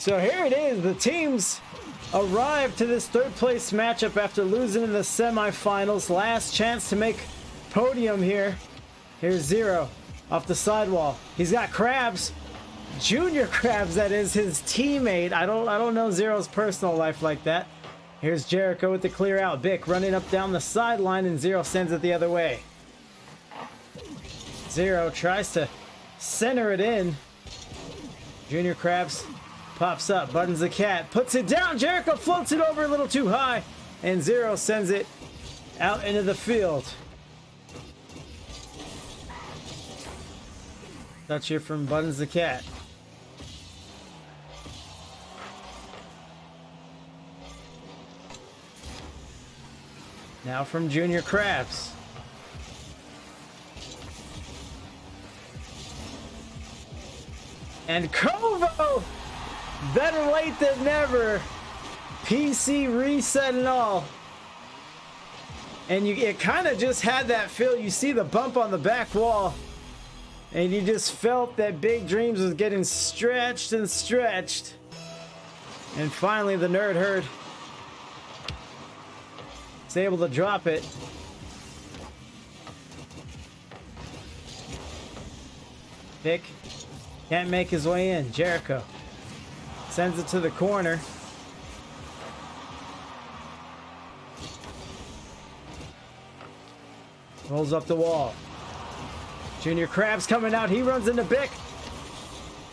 So here it is. The teams arrive to this third place matchup after losing in the semifinals. Last chance to make podium here. Here's Zero off the sidewall. He's got Krabs. Junior Krabs, that is his teammate. I don't know Zero's personal life like that. Here's Jericho with the clear out. Bick running up down the sideline, and Zero sends it the other way. Zero tries to center it in. Junior Krabs pops up. Buttons the cat. Puts it down. Jericho floats it over a little too high. And Zero sends it out into the field. Touch here from Buttons the cat. Now from Junior Krabs. And Kovo! Better late than never. PC reset and all. And it kind of just had that feel. You see the bump on the back wall. And you just felt that Big Dreams was getting stretched and stretched. And finally the nerd herd is able to drop it. Vic can't make his way in. Jericho sends it to the corner. Rolls up the wall. Junior Krabs coming out. He runs into Bick.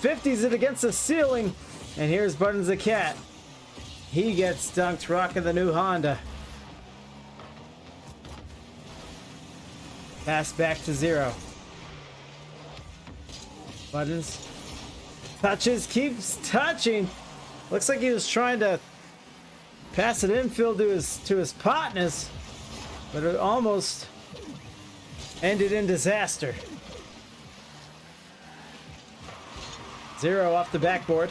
50s it against the ceiling. And here's Buttons the cat. He gets dunked, rocking the new Honda. Pass back to Zero. Buttons touches, keeps touching. Looks like he was trying to pass it infield to his partners, but it almost ended in disaster. Zero off the backboard.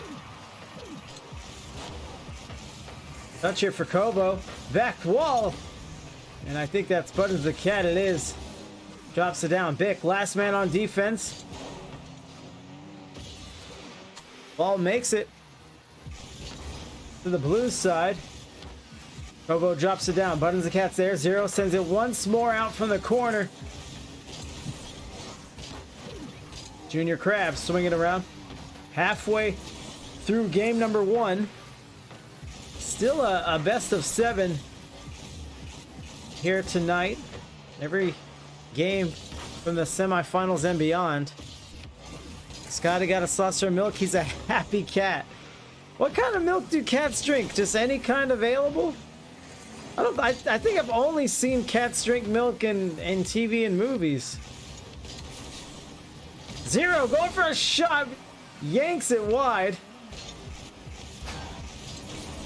Touch here for Kobo. Back wall. And I think that's Buttons the cat. It is. Drops it down. Bick, last man on defense. Ball makes it to the Blues side. Kobo drops it down. Buttons the cat's there. Zero sends it once more out from the corner. Junior Krabs swinging around. Halfway through game number 1. Still a best of 7 here tonight. Every game from the semifinals and beyond. Scotty got a saucer of milk. He's a happy cat. What kind of milk do cats drink? Just any kind available? I think I've only seen cats drink milk in TV and movies. Zero going for a shot. Yanks it wide.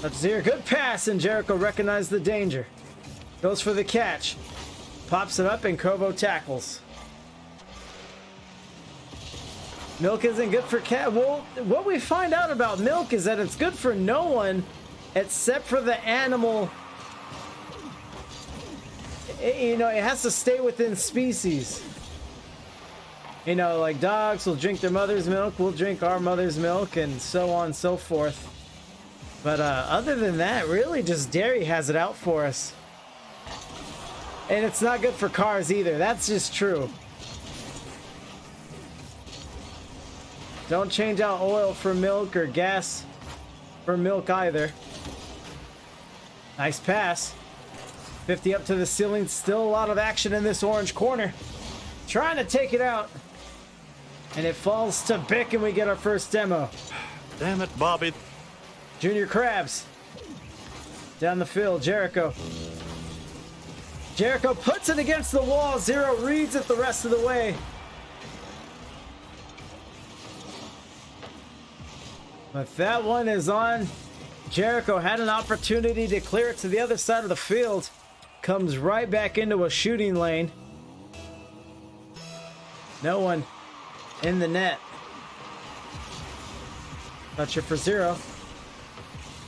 That's Zero. Good pass, and Jericho recognized the danger. Goes for the catch. Pops it up, and Kobo tackles. Milk isn't good for cat. Well, what we find out about milk is that it's good for no one except for the animal. You know, it has to stay within species. You know, like dogs will drink their mother's milk, we'll drink our mother's milk, and so on and so forth. But other than that, really just dairy has it out for us. And it's not good for cars either. That's just true. Don't change out oil for milk or gas for milk either. Nice pass. 50 up to the ceiling. Still a lot of action in this orange corner. Trying to take it out. And it falls to Bick, and we get our first demo. Damn it, Bobby. Junior Krabs. Down the field, Jericho. Jericho puts it against the wall. Zero reads it the rest of the way. But that one is on. Jericho had an opportunity to clear it to the other side of the field. Comes right back into a shooting lane. No one in the net. Touch it for Zero.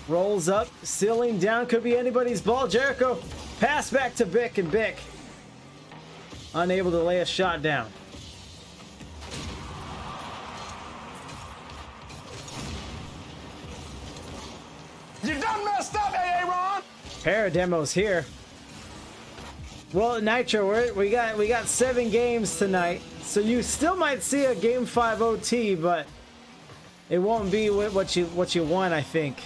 Rolls up, ceiling down, could be anybody's ball. Jericho, pass back to Bick, and Bick unable to lay a shot down. pair of demos here. Well, Nitro, we got 7 games tonight, so you still might see a Game 5 OT, but it won't be what you want, I think.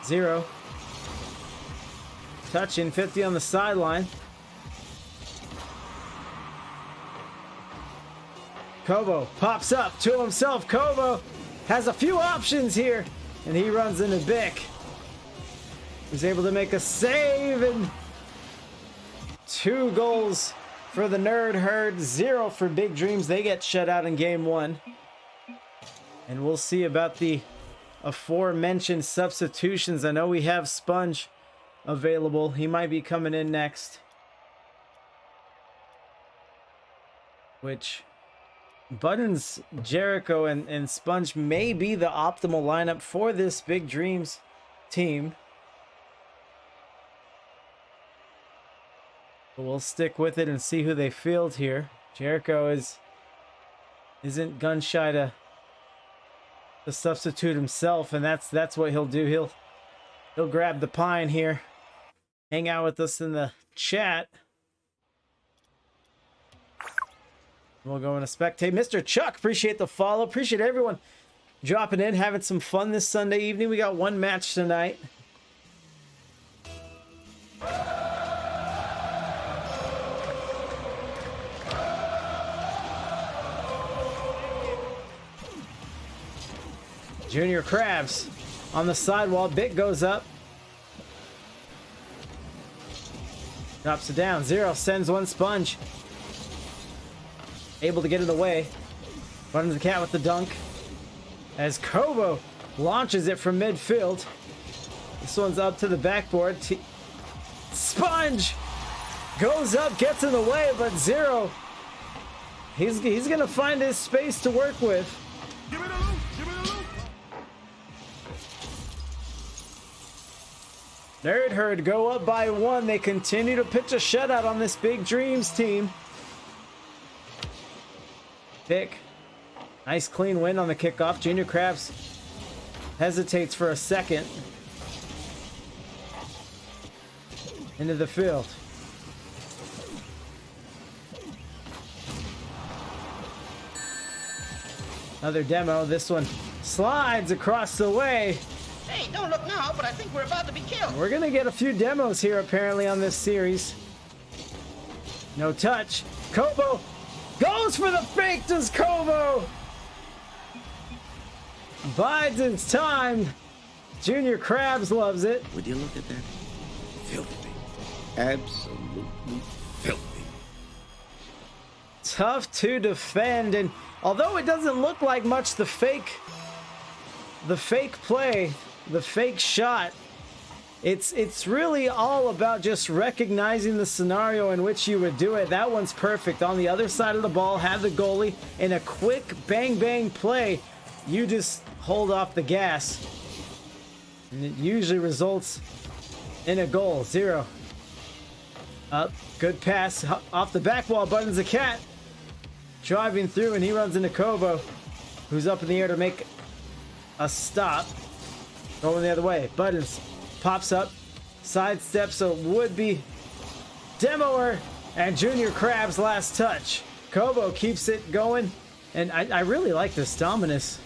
0. Touching 50 on the sideline. Kobo pops up to himself. Kobo has a few options here, and he runs into Bick. He's able to make a save, and 2 goals for the Nerd Herd, 0 for Big Dreams. They get shut out in game 1. And we'll see about the aforementioned substitutions. I know we have Sponge available. He might be coming in next. Which Buttons, Jericho, and Sponge may be the optimal lineup for this Big Dreams team. But we'll stick with it and see who they field here. Jericho isn't gun shy to substitute himself, and that's what he'll do. He'll grab the pine here, hang out with us in the chat. We'll go in a spectate. Mr. Chuck, appreciate the follow. Appreciate everyone dropping in, having some fun this Sunday evening. We got 1 match tonight. Junior Krabs on the sidewall. Bit goes up. Drops it down. 0 sends 1. Sponge able to get in the way. Runs the cat with the dunk. As Kobo launches it from midfield. This one's up to the backboard. Sponge goes up, gets in the way, but 0. He's going to find his space to work with. Give it a loop. Give it a loop. Nerd Herd go up by 1. They continue to pitch a shutout on this Big Dreams team. Pick. Nice clean win on the kickoff. Junior Krabs hesitates for a second. Into the field. Another demo. This one slides across the way. Hey, don't look now, but I think we're about to be killed. We're gonna get a few demos here apparently on this series. No touch. Kobo goes for the fake. Does Kobo? Bides his time. Junior Krabs loves it. Would you look at that? Filthy. Absolutely filthy. Tough to defend, and although it doesn't look like much, the fake play, the fake shot, it's really all about just recognizing the scenario in which you would do it. That one's perfect. On the other side of the ball, have the goalie in a quick bang bang play. You just hold off the gas, and it usually results in a goal. 0. Up, good pass off the back wall. Buttons the cat driving through, and he runs into Kobo, who's up in the air to make a stop. Going the other way. Buttons pops up, sidesteps a would-be demoer, and Junior Krabs last touch. Kobo keeps it going, and I really like this Dominus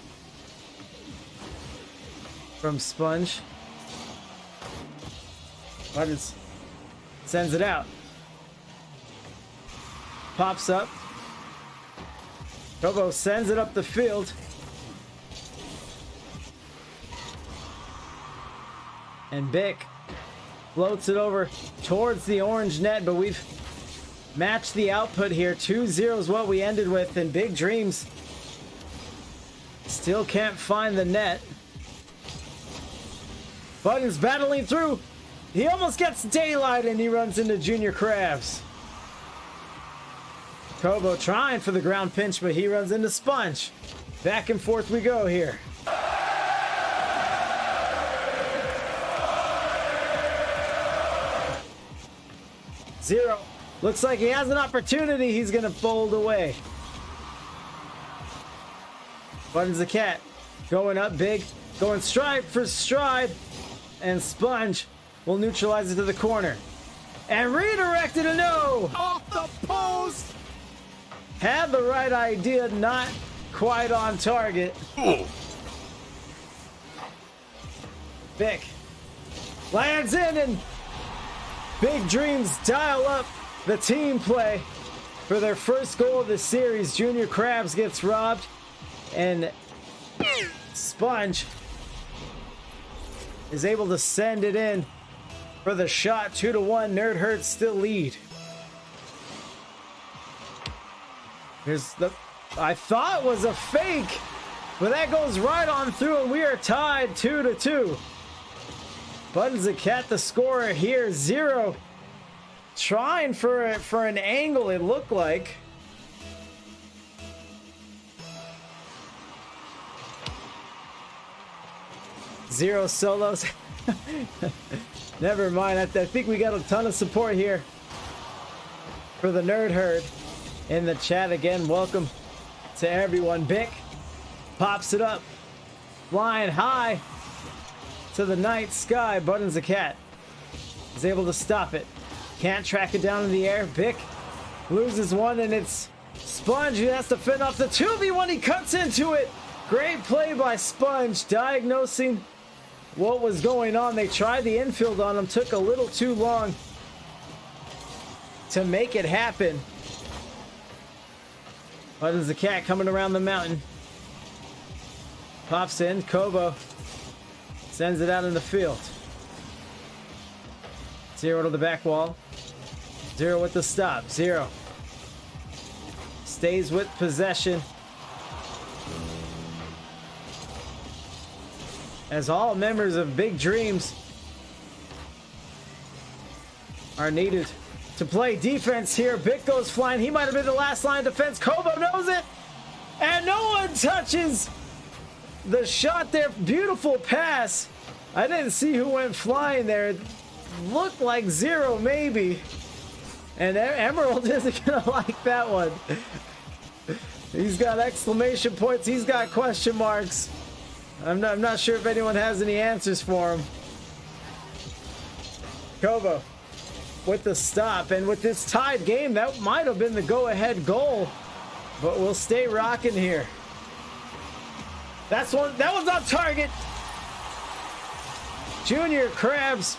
from Sponge. Buttons sends it out. Pops up. Kobo sends it up the field. And Bick floats it over towards the orange net, but we've matched the output here. 2-0 is what we ended with, and Big Dreams still can't find the net. Buttons battling through. He almost gets daylight, and he runs into Junior Krabs. Kobo trying for the ground pinch, but he runs into Sponge. Back and forth we go here. Zero. Looks like he has an opportunity. He's going to fold away. Buttons the cat. Going up big. Going stride for stride. And Sponge will neutralize it to the corner. And redirected a no! Off the post! Had the right idea, not quite on target. Vic lands in, and Big Dreams dial up the team play for their first goal of the series. Junior Krabs gets robbed, and Sponge is able to send it in for the shot. 2-1. Nerd Herd still lead. Here's the, I thought was a fake, but that goes right on through, and we are tied 2-2. Buttons the Cat, the scorer here. 0 trying for an angle, it looked like. Zero solos. Never mind. I think we got a ton of support here for the Nerd Herd in the chat. Again, welcome to everyone. Bick pops it up, flying high to the night sky. Buttons the Cat is able to stop it. Can't track it down in the air. Bick loses one, and it's Sponge who has to fend off the 2v1. He cuts into it. Great play by Sponge, diagnosing what was going on. They tried the infield on him, took a little too long to make it happen. Buttons the Cat coming around the mountain. Pops in, Kobo sends it out in the field. 0 to the back wall. 0 with the stop. 0 stays with possession, as all members of Big Dreams are needed to play defense here. Bick goes flying. He might have been the last line of defense. Kobo knows it, and no one touches the shot there. Beautiful pass. I didn't see who went flying there. It looked like 0 maybe, and Emerald isn't gonna like that one. He's got exclamation points. He's got question marks. I'm not sure if anyone has any answers for him. Kobo with the stop, and with this tied game, that might have been the go-ahead goal, but we'll stay rocking here. That was on target. Junior Krabs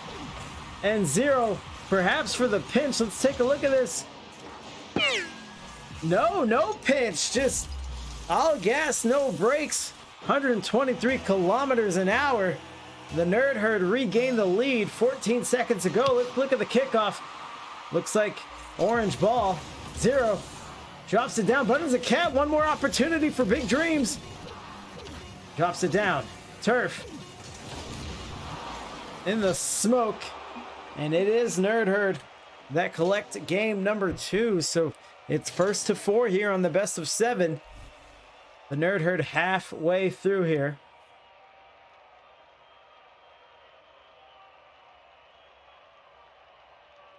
and 0 perhaps for the pinch. Let's take a look at this. No pinch, just all gas, no brakes. 123 kilometers an hour. The Nerd Herd regained the lead 14 seconds ago. Let's look at the kickoff. Looks like orange ball. 0 drops it down. Buttons the Cat. One more opportunity for Big Dreams. Drops it down. Turf in the smoke, and it is Nerd Herd that collect game number 2. So it's 1st to 4 here on the best of 7. The Nerd Herd halfway through here.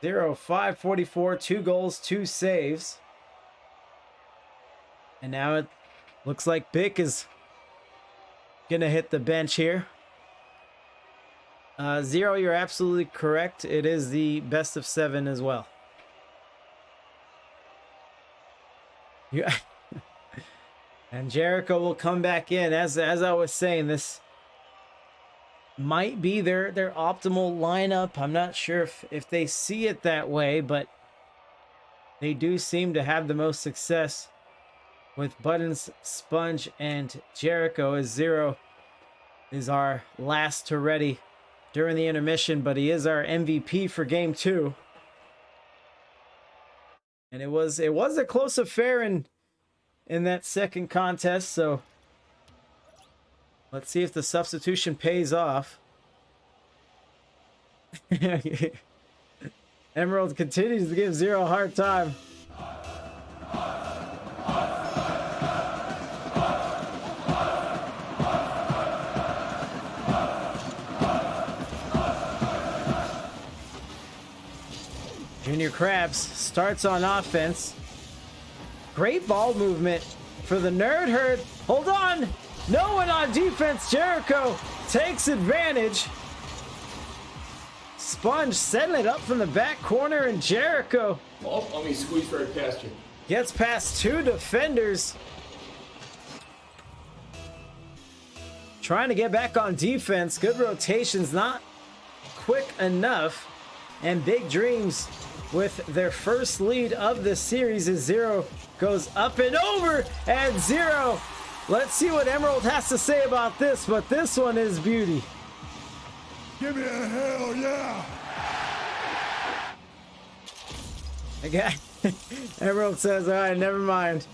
Zero, 544, 2 goals, 2 saves. And now it looks like Bick is gonna hit the bench here. 0, you're absolutely correct. It is the best of 7 as well. Yeah. And Jericho will come back in. As I was saying, this might be their optimal lineup. I'm not sure if they see it that way, but they do seem to have the most success with Buttons, Sponge, and Jericho, as 0 is our last to ready during the intermission, but he is our MVP for game 2. And it was a close affair in that second contest, so let's see if the substitution pays off. Emerald continues to give 0 a hard time. Junior Krabs starts on offense. Great ball movement for the Nerd Herd. Hold on. No one on defense. Jericho takes advantage. Sponge setting it up from the back corner, and Jericho Let me squeeze right past you. gets past two defenders. Trying to get back on defense. Good rotations, not quick enough. And Big Dreams with their first lead of the series as Zero goes up and over, and Zero. Let's see what Emerald has to say about this, but this one is beauty. Give me a hell yeah! Okay. Emerald says, all right, never mind.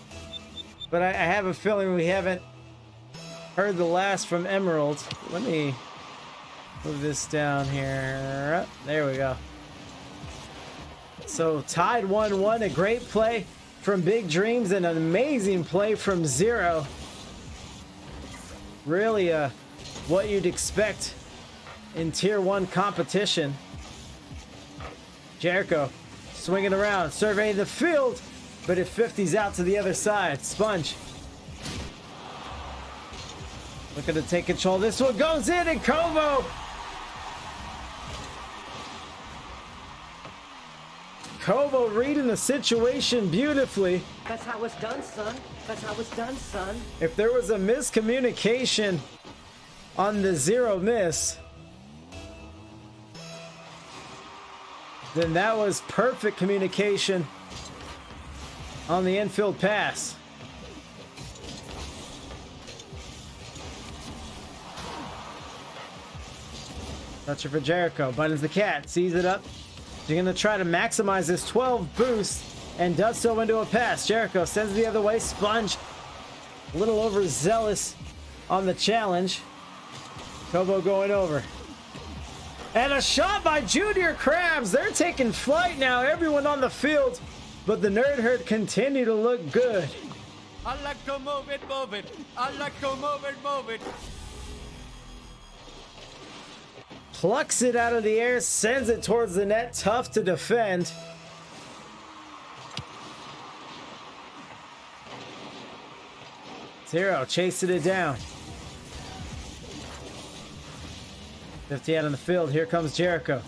But I have a feeling we haven't heard the last from Emerald. Let me move this down here. There we go. So tied 1-1, a great play from Big Dreams and an amazing play from Zero. Really what you'd expect in Tier 1 competition. Jericho swinging around, surveying the field, but it 50s out to the other side. Sponge looking to take control. This one goes in, and Kovo reading the situation beautifully. That's how it's done, son. That's how it's done, son. If there was a miscommunication on the Zero miss, then that was perfect communication on the infield pass. Toucher for Jericho. Buttons the cat. Sees it up. He's going to try to maximize this 12 boost and does so into a pass. Jericho sends it the other way. Sponge a little overzealous on the challenge. Kobo going over. And a shot by Junior Krabs. They're taking flight now. Everyone on the field. But the Nerd Herd continue to look good. I like to move it, move it. I like to move it, move it. Plucks it out of the air, sends it towards the net. Tough to defend. Zero chasing it down. 50 out on the field. Here comes Jericho.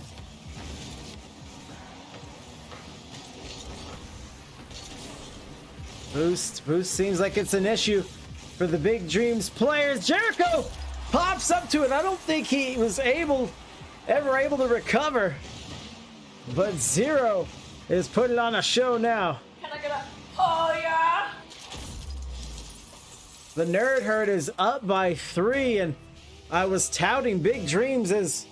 Boost seems like it's an issue for the Big Dreams players. Jericho pops up to it. I don't think he was ever able to recover. But Zero is putting on a show now. Can I get a oh yeah? The Nerd Herd is up by 3, and I was touting Big Dreams as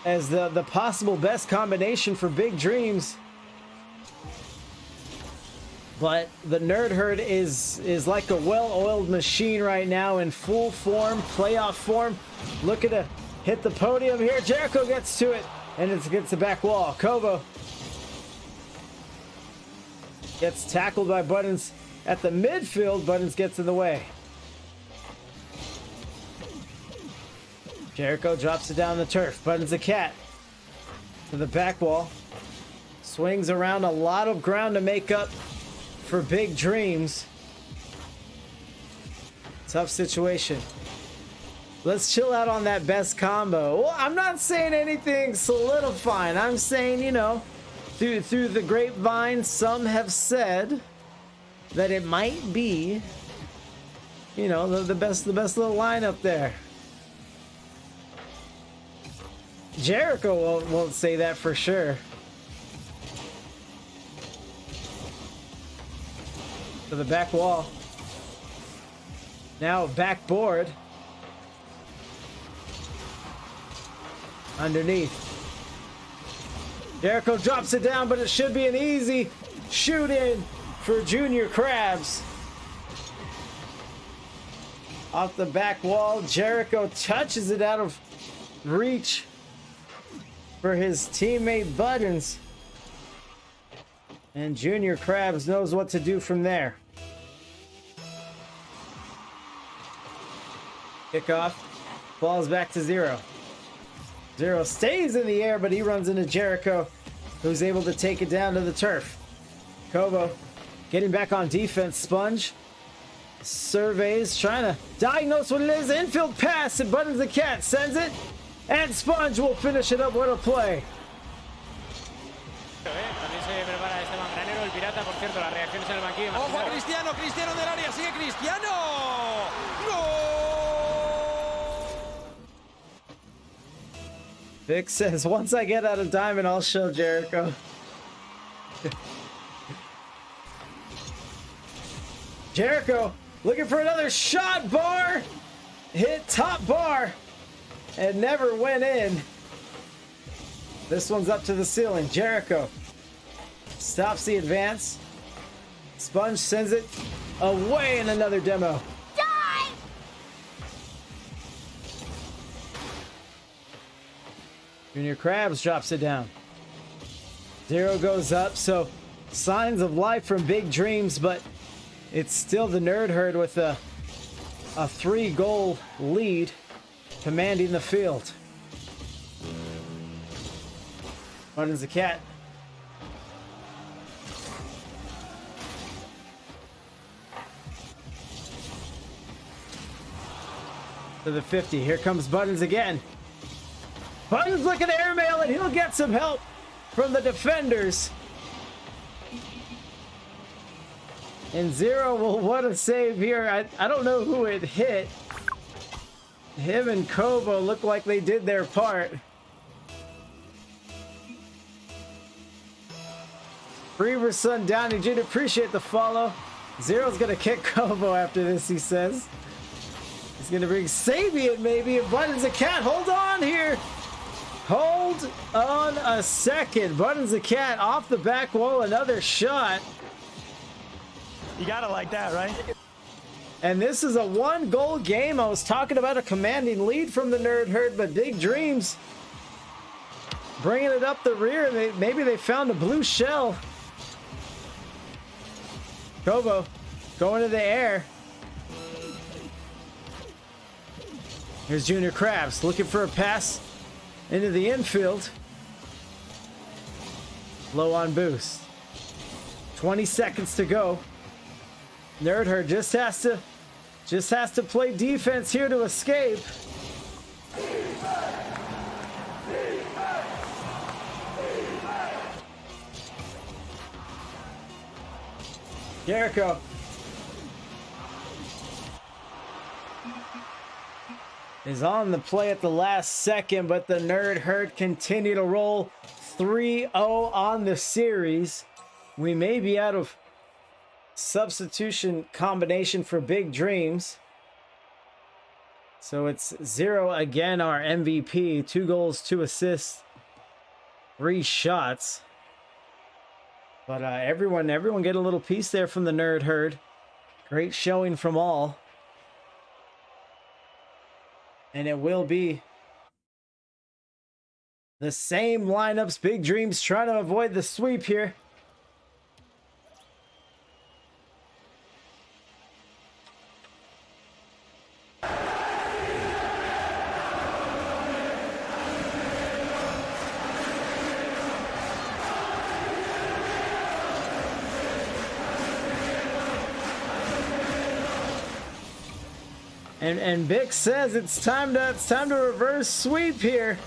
the possible best combination for Big Dreams. But the Nerd Herd is like a well-oiled machine right now, in full form, playoff form. Looking to hit the podium here. Jericho gets to it, and it's against the back wall. Kobo gets tackled by Buttons at the midfield. Buttons gets in the way. Jericho drops it down the turf. Buttons the cat to the back wall. Swings around a lot of ground to make up for Big Dreams. Tough situation. Let's chill out on that best combo. Well, I'm not saying anything solidifying. I'm saying, you know, through the grapevine, some have said that it might be, you know, the best little lineup there. Jericho won't say that for sure. To the back wall. Now backboard. Underneath. Jericho drops it down, but it should be an easy shoot in for Junior Krabs. Off the back wall, Jericho touches it out of reach for his teammate Buttons. And Junior Krabs knows what to do from there. Kickoff. Falls back to Zero. Zero stays in the air, but he runs into Jericho, who's able to take it down to the turf. Kobo getting back on defense. Sponge surveys, trying to diagnose what it is. Infield pass, and Buttons the Cat sends it, and Sponge will finish it up. What a play. También se prepara Esteban Granero, el pirata, por cierto, las reacciones en el banquillo. Ojo a Cristiano, Cristiano del área, sigue Cristiano. ¡Gol! Vic says, once I get out of Diamond, I'll show Jericho. Jericho looking for another shot. Bar hit top bar and never went in. This one's up to the ceiling. Jericho stops the advance. Sponge sends it away in another demo. Die! Junior Krabs drops it down. Zero goes up, so signs of life from Big Dreams, but it's still the Nerd Herd with a 3-goal lead commanding the field. Buttons the Cat. To the 50. Here comes Buttons again. Buttons looking to airmail it. He'll get some help from the defenders. And Zero will want to save here. I don't know who it hit. Him and Kobo look like they did their part. Reaverson Downey Jr. appreciate the follow. Zero's gonna kick Kobo after this, he says. He's gonna bring Sabian maybe, and Buttons the Cat. Hold on here. Hold on a second. Buttons the Cat off the back wall, another shot. You gotta like that, right? And this is a 1-goal game. I was talking about a commanding lead from the Nerd Herd, but Big Dreams bringing it up the rear. Maybe they found a blue shell. Kobo going to the air. Here's Junior Krabs looking for a pass into the infield. Low on boost. 20 seconds to go. Nerd Herd just has to play defense here to escape. Jericho is on the play at the last second, but the Nerd Herd continue to roll 3-0 on the series. We may be out of substitution combination for Big Dreams. So it's Zero again, our MVP. 2 goals, 2 assists, 3 shots. But everyone get a little piece there from the Nerd Herd. Great showing from all. And it will be the same lineups. Big Dreams trying to avoid the sweep here. And Bick says it's time to reverse sweep here.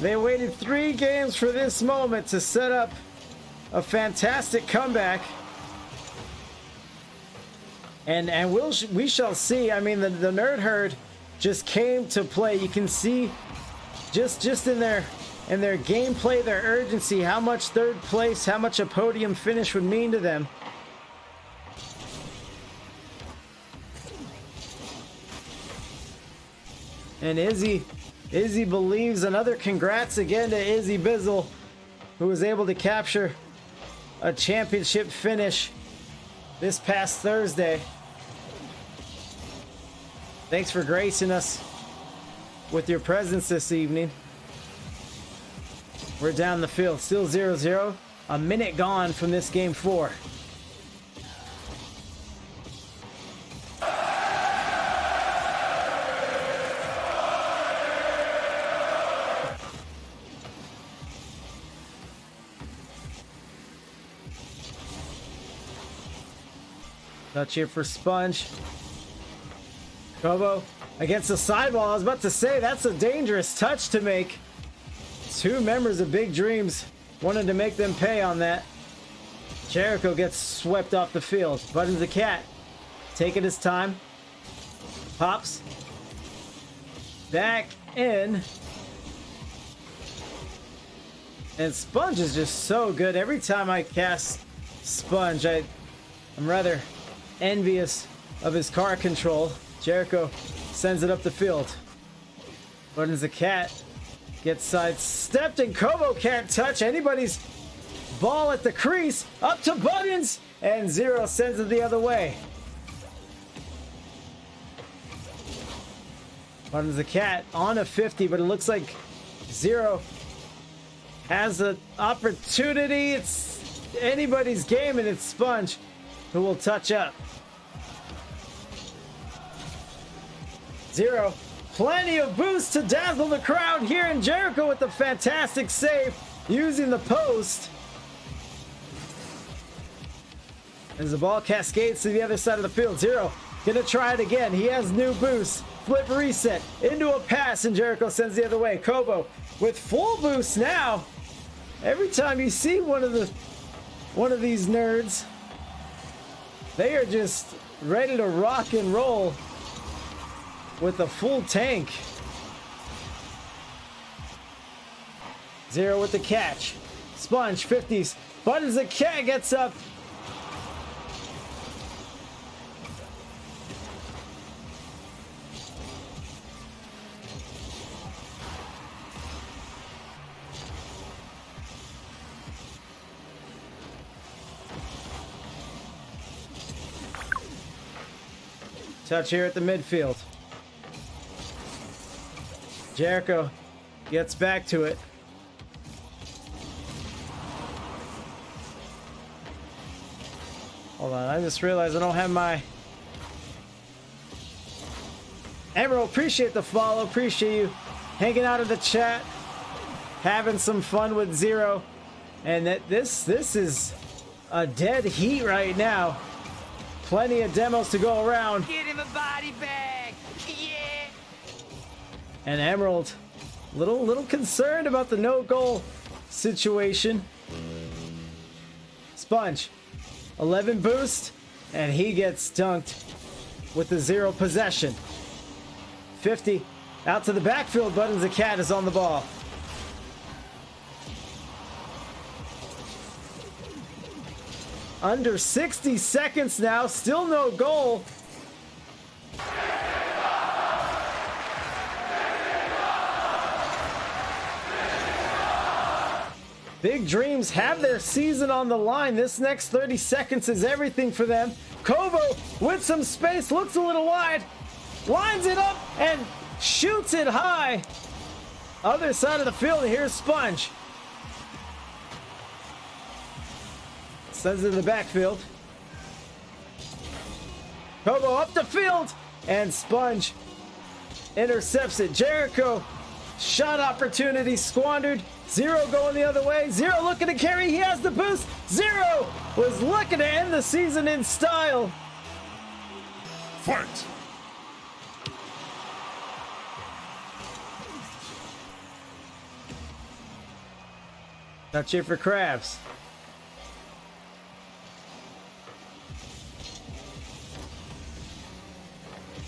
They waited 3 games for this moment to set up a fantastic comeback. And we shall see. I mean, the Nerd Herd just came to play. You can see just in their gameplay, their urgency, how much 3rd place, how much a podium finish would mean to them. And Izzy believes. Another congrats again to Izzy Bizzle, who was able to capture a championship finish this past Thursday. Thanks for gracing us with your presence this evening. We're down the field, still 0-0. A minute gone from this game 4. Touch here for Sponge. Kobo against the sidewall. I was about to say, that's a dangerous touch to make. Two members of Big Dreams wanted to make them pay on that. Jericho gets swept off the field. Buttons the cat. Taking his time. Pops. Back in. And Sponge is just so good. Every time I cast Sponge, I'm rather envious of his car control. Jericho sends it up the field. Buttons the cat. Gets sidestepped and Kobo can't touch anybody's ball at the crease. Up to Buttons and Zero sends it the other way. Buttons the cat on a 50, but it looks like Zero has an opportunity. It's anybody's game, and it's Sponge who will touch up. Zero, plenty of boost to dazzle the crowd here, and Jericho with the fantastic save using the post. As the ball cascades to the other side of the field, Zero gonna try it again. He has new boost. Flip reset into a pass, and Jericho sends the other way. Kobo with full boost now. Every time you see one of these nerds, they are just ready to rock and roll with a full tank. Zero with the catch. Sponge 50s. Buttons the cat gets up. Touch here at the midfield. Jericho gets back to it. Hold on, I just realized I don't have my... Emerald, appreciate the follow. Appreciate you hanging out in the chat. Having some fun with Zero. And that this is a dead heat right now. Plenty of demos to go around. Get him a body bag. Yeah. And Emerald, little concerned about the no goal situation. Sponge, 11 boost, and he gets dunked with the 0 possession. 50 out to the backfield. Buttons the cat is on the ball. Under 60 seconds now, still no goal. Big Dreams have their season on the line. This next 30 seconds is everything for them. Kobo with some space, looks a little wide, lines it up and shoots it high. Other side of the field, here's Sponge. Sends it to the backfield. Kobo up the field, and Sponge intercepts it. Jericho, shot opportunity squandered. Zero going the other way. Zero looking to carry. He has the boost. Zero was looking to end the season in style. Fight! Touch here for Krabs.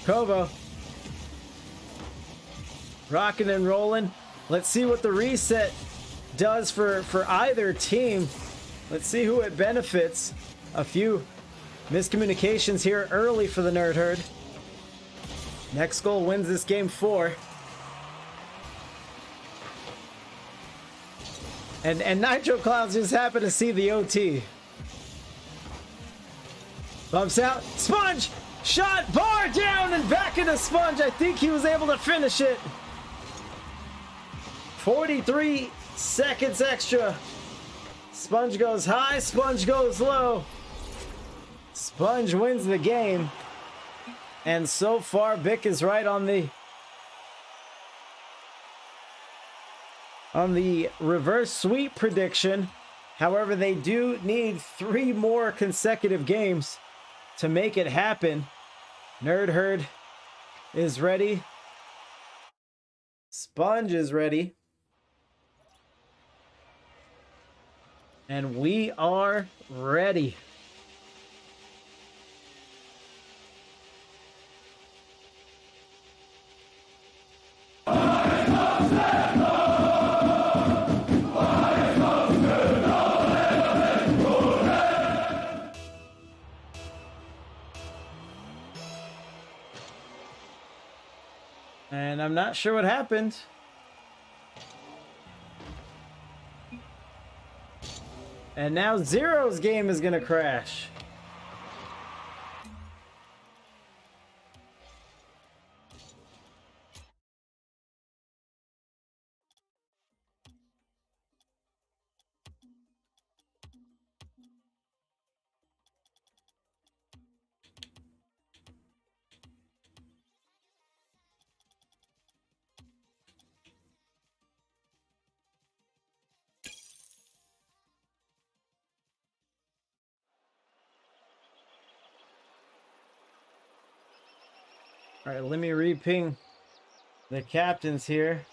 Kobo. Rocking and rolling. Let's see what the reset does for either team. Let's see who it benefits. A few miscommunications here early for the Nerd Herd. Next goal wins this game 4. And Nitro Clouds just happened to see the OT. Bumps out. Sponge! Shot! Bar down and back into Sponge. I think he was able to finish it. 43 seconds extra. Sponge goes high. Sponge goes low. Sponge wins the game. And so far, Bick is right on the reverse sweep prediction. However, they do need 3 more consecutive games to make it happen. Nerd Herd is ready. Sponge is ready. And we are ready. And I'm not sure what happened. And now Zero's game is gonna crash. All right, let me re-ping the captains here.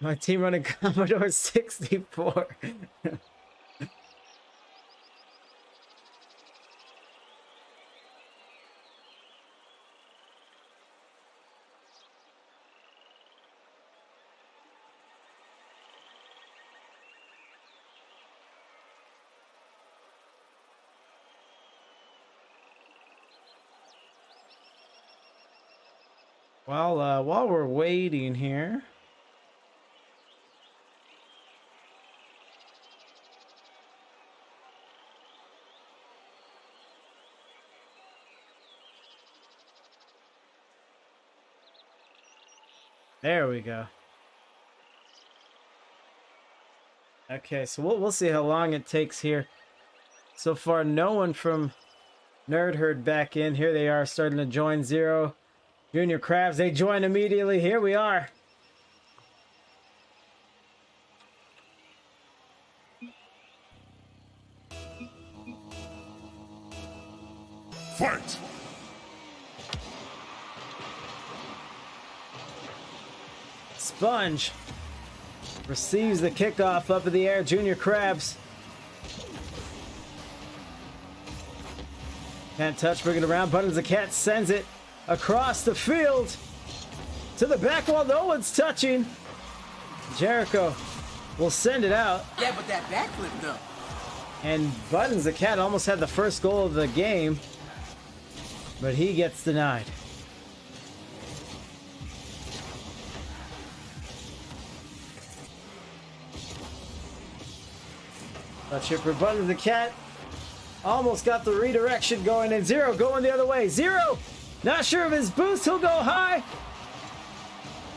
My team running Commodore 64. Well, while we're waiting here, there we go. Okay, so we'll see how long it takes here. So far, no one from Nerd Herd back in. Here they are starting to join. Zero, Junior Krabs, they join immediately. Here we are. Fight! Sponge receives the kickoff up in the air. Junior Krabs can't touch, bring it around. Buttons the Cat sends it across the field to the back wall. No one's touching. Jericho will send it out. Yeah, but that backflip though. And Buttons the Cat almost had the first goal of the game, but he gets denied. Touch here for Buttons the Cat. Almost got the redirection going, and Zero going the other way. Zero, not sure of his boost. He'll go high.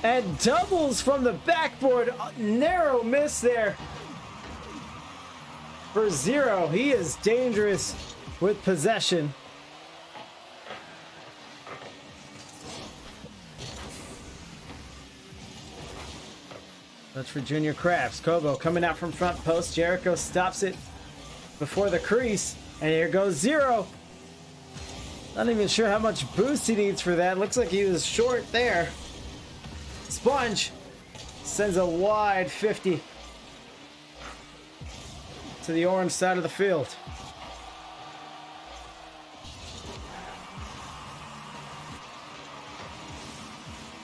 And doubles from the backboard. Narrow miss there for Zero. He is dangerous with possession. That's for Junior Krabs. Kobo coming out from front post. Jericho stops it before the crease. And here goes Zero. Not even sure how much boost he needs for that. Looks like he was short there. Sponge sends a wide 50 to the orange side of the field.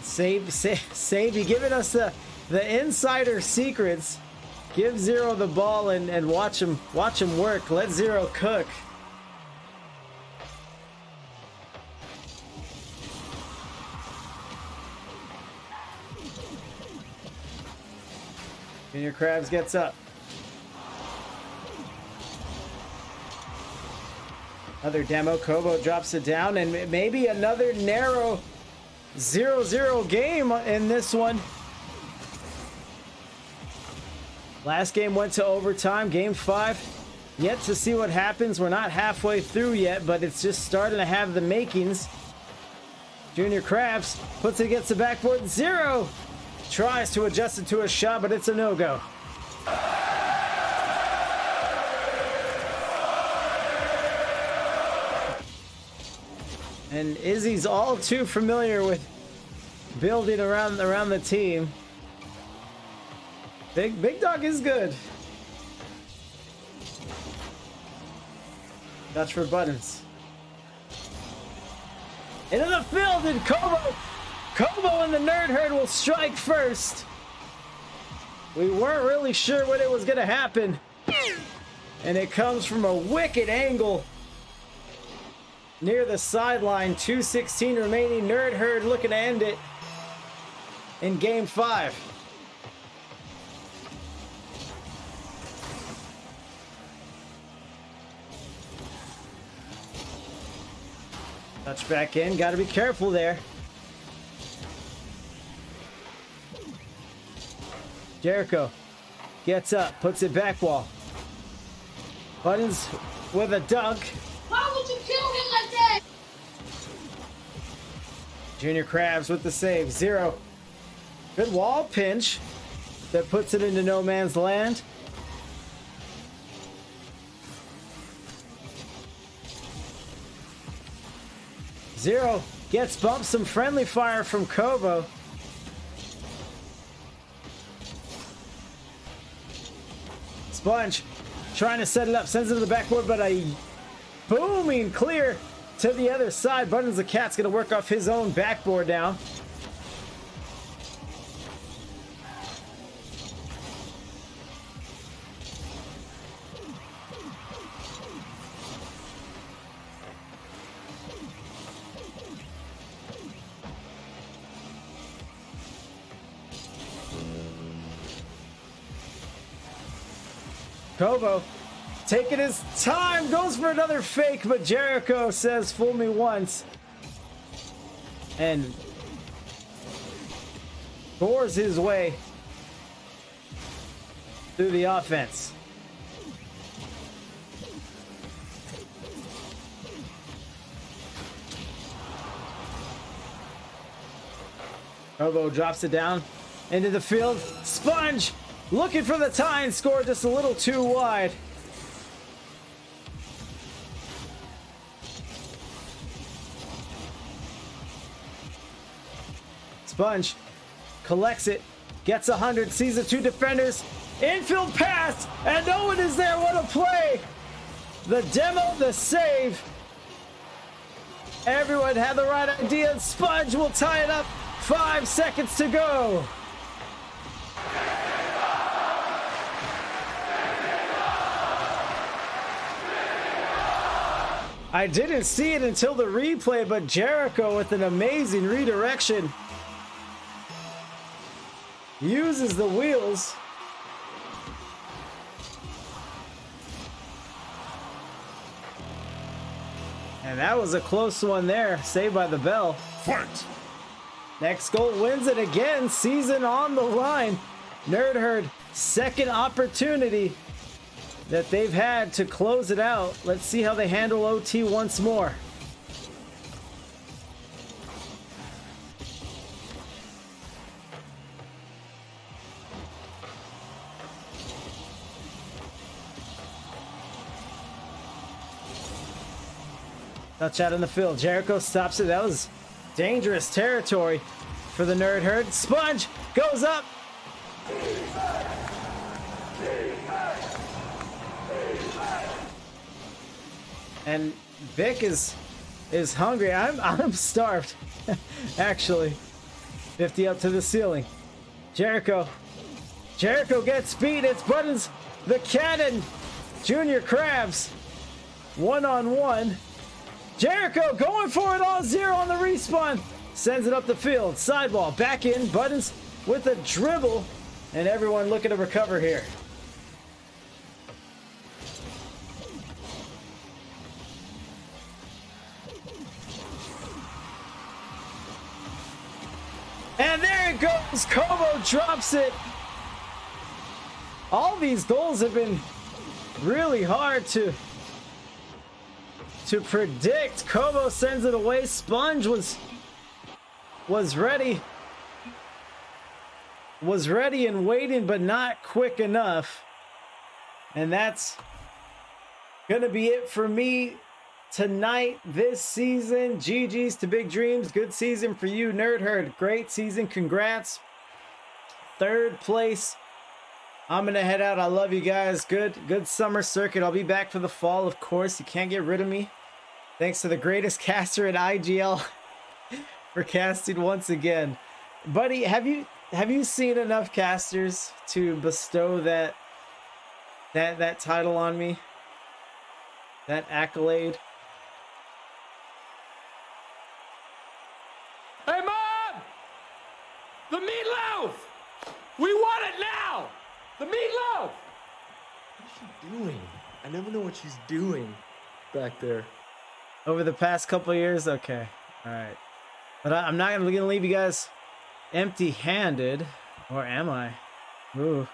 Save, you giving us the insider secrets. Give Zero the ball and watch him work. Let Zero cook. Junior Krabs gets up. Another demo. Kobo drops it down, and maybe another narrow 0-0 game in this one. Last game went to overtime. Game 5. Yet to see what happens. We're not halfway through yet, but it's just starting to have the makings. Junior Krabs puts it against the backboard. Zero tries to adjust it to a shot, but it's a no-go. And Izzy's all too familiar with building around the team. Big Dog is good. Touch for Buttons. Into the field, and Kobo and the Nerd Herd will strike first. We weren't really sure when it was gonna happen. And it comes from a wicked angle near the sideline. 2:16 remaining. Nerd Herd looking to end it in game 5. Touch back in. Got to be careful there. Jericho gets up, puts it back wall. Buttons with a dunk. Why would you kill him like that? Junior Krabs with the save. Zero. Good wall pinch that puts it into no man's land. Zero gets bumped. Some friendly fire from Kobo. Sponge trying to set it up. Sends it to the backboard, but a booming clear to the other side. Buttons the Cat's going to work off his own backboard now. Kobo taking his time, goes for another fake, but Jericho says, fool me once. And bores his way through the offense. Kobo drops it down into the field. Sponge looking for the tie and score, just a little too wide. Sponge collects it, gets 100, sees the two defenders, infield pass, and no one is there. What a play! The demo, the save. Everyone had the right idea. Sponge will tie it up. 5 seconds to go. I didn't see it until the replay, but Jericho with an amazing redirection uses the wheels. And that was a close one there, saved by the bell. Fight! Next goal wins it again, season on the line. Nerd Herd, second opportunity that they've had to close it out. Let's see how they handle OT once more. Touch out in the field. Jericho stops it. That was dangerous territory for the Nerd Herd. Sponge goes up. And Vic is hungry. I'm starved, actually. 50 up to the ceiling. Jericho gets beat. It's Buttons, the Cannon, Junior Krabs, 1-on-1. Jericho going for it all. 0 on the respawn. Sends it up the field. Sidewall back in. Buttons with a dribble, and everyone looking to recover here. And there it goes. Kobo drops it. all these goals have been really hard to predict. Kobo sends it away. Sponge was ready. Was ready and waiting, but not quick enough. And that's gonna be it for me tonight, this season. GG's to Big Dreams. Good season for you, Nerd Herd. Great season. Congrats. 3rd place. I'm gonna head out. I love you guys. Good summer circuit. I'll be back for the fall, of course. You can't get rid of me. Thanks to the greatest caster in IGL for casting once again. Buddy, have you seen enough casters to bestow that title on me? That accolade? Hey, Mom! The meatloaf! We want it now! The meatloaf! What's she doing? I never know what she's doing back there. Over the past couple of years? Okay. Alright. But I'm not going to leave you guys empty-handed. Or am I? Ooh.